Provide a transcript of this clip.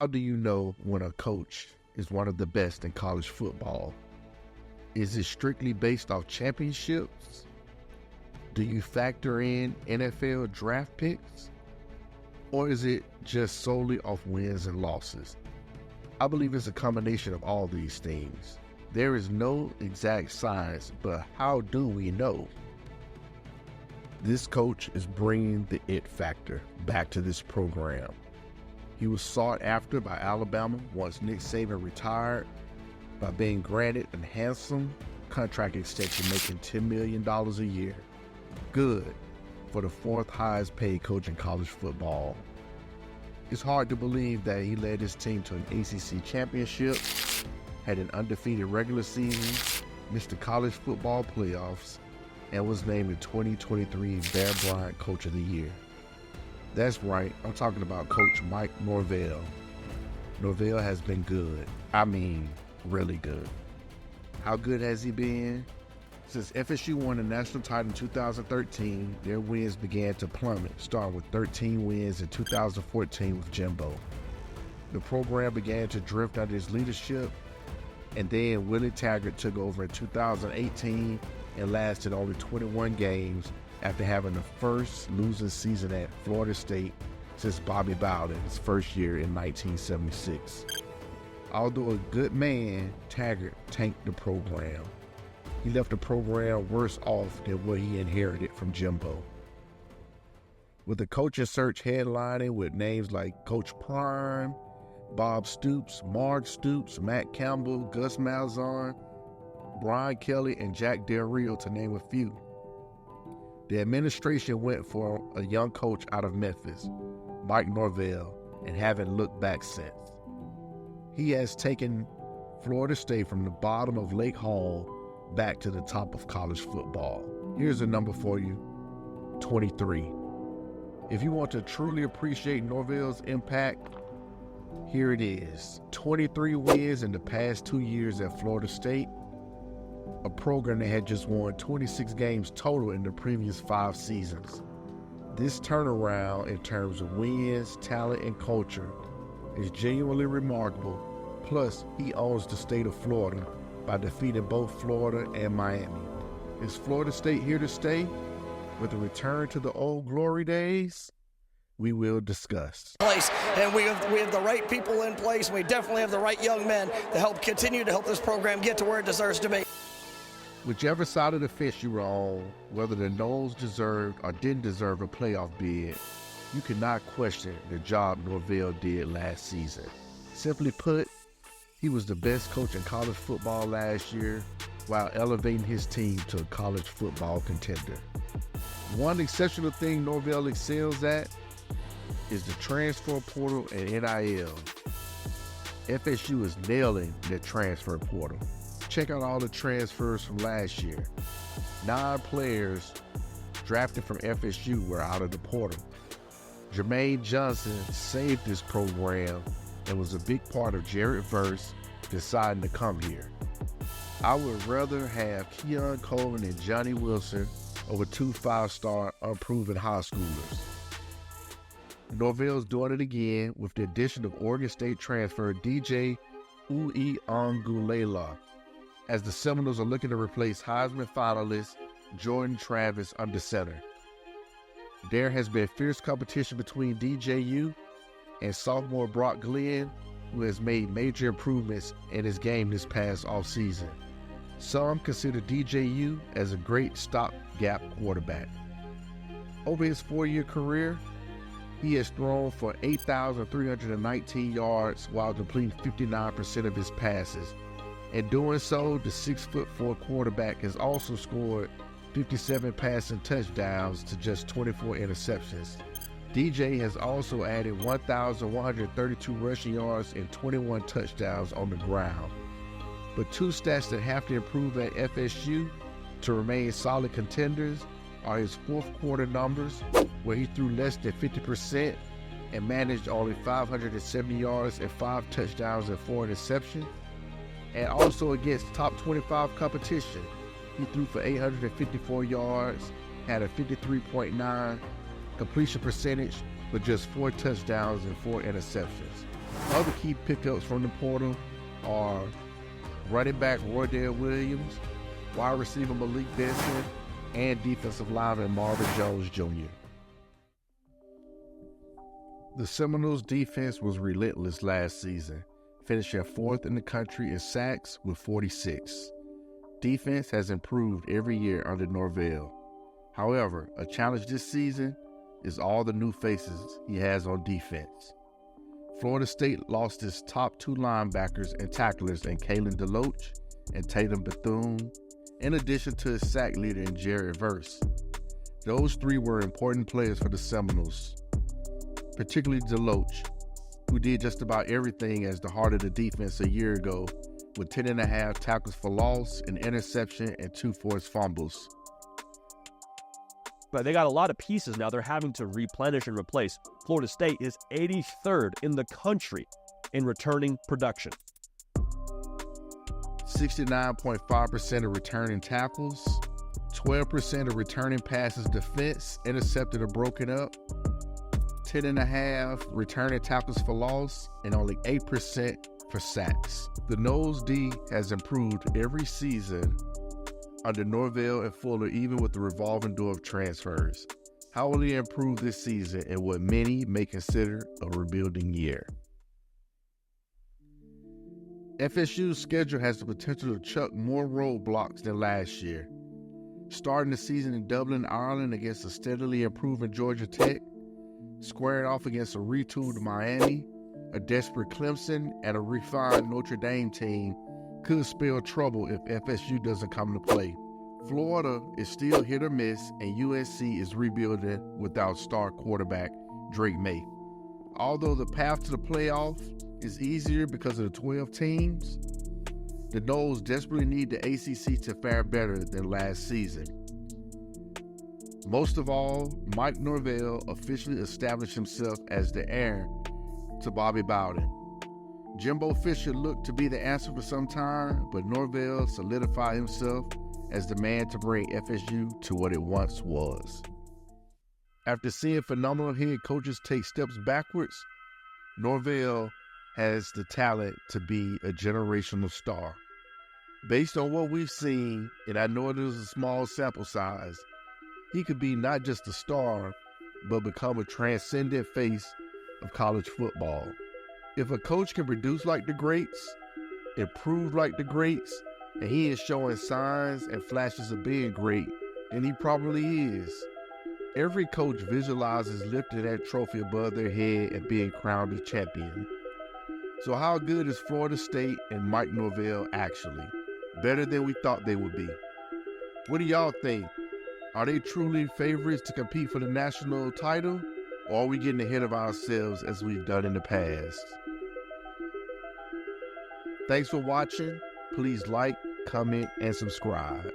How do you know when a coach is one of the best in college football? Is it strictly based off championships? Do you factor in NFL draft picks? Or is it just solely off wins and losses? I believe it's a combination of all these things. There is no exact science, but how do we know? This coach is bringing the it factor back to this program. He was sought after by Alabama once Nick Saban retired by being granted a handsome contract extension making $10 million a year. Good for the fourth highest paid coach in college football. It's hard to believe that he led his team to an ACC championship, had an undefeated regular season, missed the college football playoffs, and was named the 2023 Bear Bryant Coach of the Year. That's right, I'm talking about Coach Mike Norvell. Norvell has been good. I mean, really good. How good has he been? Since FSU won the national title in 2013, their wins began to plummet, starting with 13 wins in 2014 with Jimbo. The program began to drift under his leadership, and then Willie Taggart took over in 2018 and lasted only 21 games after having the first losing season at Florida State since Bobby Bowden's first year in 1976. Although a good man, Taggart tanked the program. He left the program worse off than what he inherited from Jimbo. With the coaching search headlining with names like Coach Prime, Bob Stoops, Mark Stoops, Matt Campbell, Gus Malzahn, Brian Kelly, and Jack Del Rio, to name a few. The administration went for a young coach out of Memphis, Mike Norvell, and haven't looked back since. He has taken Florida State from the bottom of Lake Hall back to the top of college football. Here's a number for you, 23. If you want to truly appreciate Norvell's impact, here it is. 23 wins in the past 2 years at Florida State, a program that had just won 26 games total in the previous 5 seasons. This turnaround in terms of wins, talent, and culture is genuinely remarkable. Plus, he owns the state of Florida by defeating both Florida and Miami. Is Florida State here to stay with a return to the old glory days? We will discuss. And we have the right people in place, and we definitely have the right young men to help continue to help this program get to where it deserves to be. Whichever side of the fence you were on, whether the Noles deserved or didn't deserve a playoff bid, you cannot question the job Norvell did last season. Simply put, he was the best coach in college football last year while elevating his team to a college football contender. One exceptional thing Norvell excels at is the transfer portal and NIL. FSU is nailing the transfer portal. Check out all the transfers from last year. 9 players drafted from FSU were out of the portal. Jermaine Johnson saved this program and was a big part of Jared Verse deciding to come here. I would rather have Keon Coleman and Johnny Wilson over 2 5-star unproven high schoolers. Norvell's doing it again with the addition of Oregon State transfer DJ Uiagalelei, as the Seminoles are looking to replace Heisman finalist Jordan Travis under center. There has been fierce competition between DJU and sophomore Brock Glenn, who has made major improvements in his game this past offseason. Some consider DJU as a great stopgap quarterback. Over his 4-year career, he has thrown for 8,319 yards while completing 59% of his passes. In doing so, the 6'4" quarterback has also scored 57 passing touchdowns to just 24 interceptions. DJ has also added 1,132 rushing yards and 21 touchdowns on the ground. But 2 stats that have to improve at FSU to remain solid contenders are his fourth quarter numbers, where he threw less than 50% and managed only 570 yards and 5 touchdowns and 4 interceptions. And also against top 25 competition, he threw for 854 yards, had a 53.9 completion percentage with just 4 touchdowns and 4 interceptions. Other key pickups from the portal are running back Roydell Williams, wide receiver Malik Benson, and defensive lineman Marvin Jones Jr. The Seminoles' defense was relentless last season, finishing 4th in the country in sacks with 46. Defense has improved every year under Norvell. However, a challenge this season is all the new faces he has on defense. Florida State lost its top 2 linebackers and tacklers in Kalen DeLoach and Tatum Bethune, in addition to his sack leader in Jared Verse. Those 3 were important players for the Seminoles, particularly DeLoach, who did just about everything as the heart of the defense a year ago with 10.5 tackles for loss, an interception, and 2 forced fumbles. But they got a lot of pieces now they're having to replenish and replace. Florida State is 83rd in the country in returning production. 69.5% of returning tackles, 12% of returning passes defense, intercepted or broken up, 10.5 returning tackles for loss, and only 8% for sacks. The Noles D has improved every season under Norvell and Fuller, even with the revolving door of transfers. How will he improve this season in what many may consider a rebuilding year? FSU's schedule has the potential to chuck more roadblocks than last year. Starting the season in Dublin, Ireland against a steadily improving Georgia Tech, squaring off against a retooled Miami, a desperate Clemson, and a refined Notre Dame team could spell trouble if FSU doesn't come to play. Florida is still hit or miss, and USC is rebuilding without star quarterback Drake May. Although the path to the playoff is easier because of the 12 teams, the Noles desperately need the ACC to fare better than last season. Most of all, Mike Norvell officially established himself as the heir to Bobby Bowden. Jimbo Fisher looked to be the answer for some time, but Norvell solidified himself as the man to bring FSU to what it once was. After seeing phenomenal head coaches take steps backwards, Norvell has the talent to be a generational star. Based on what we've seen, and I know it is a small sample size, he could be not just a star, but become a transcendent face of college football. If a coach can produce like the greats, improve like the greats, and he is showing signs and flashes of being great, then he probably is. Every coach visualizes lifting that trophy above their head and being crowned a champion. So how good is Florida State and Mike Norvell actually? Better than we thought they would be. What do y'all think? Are they truly favorites to compete for the national title? Or are we getting ahead of ourselves as we've done in the past? Thanks for watching. Please like, comment, and subscribe.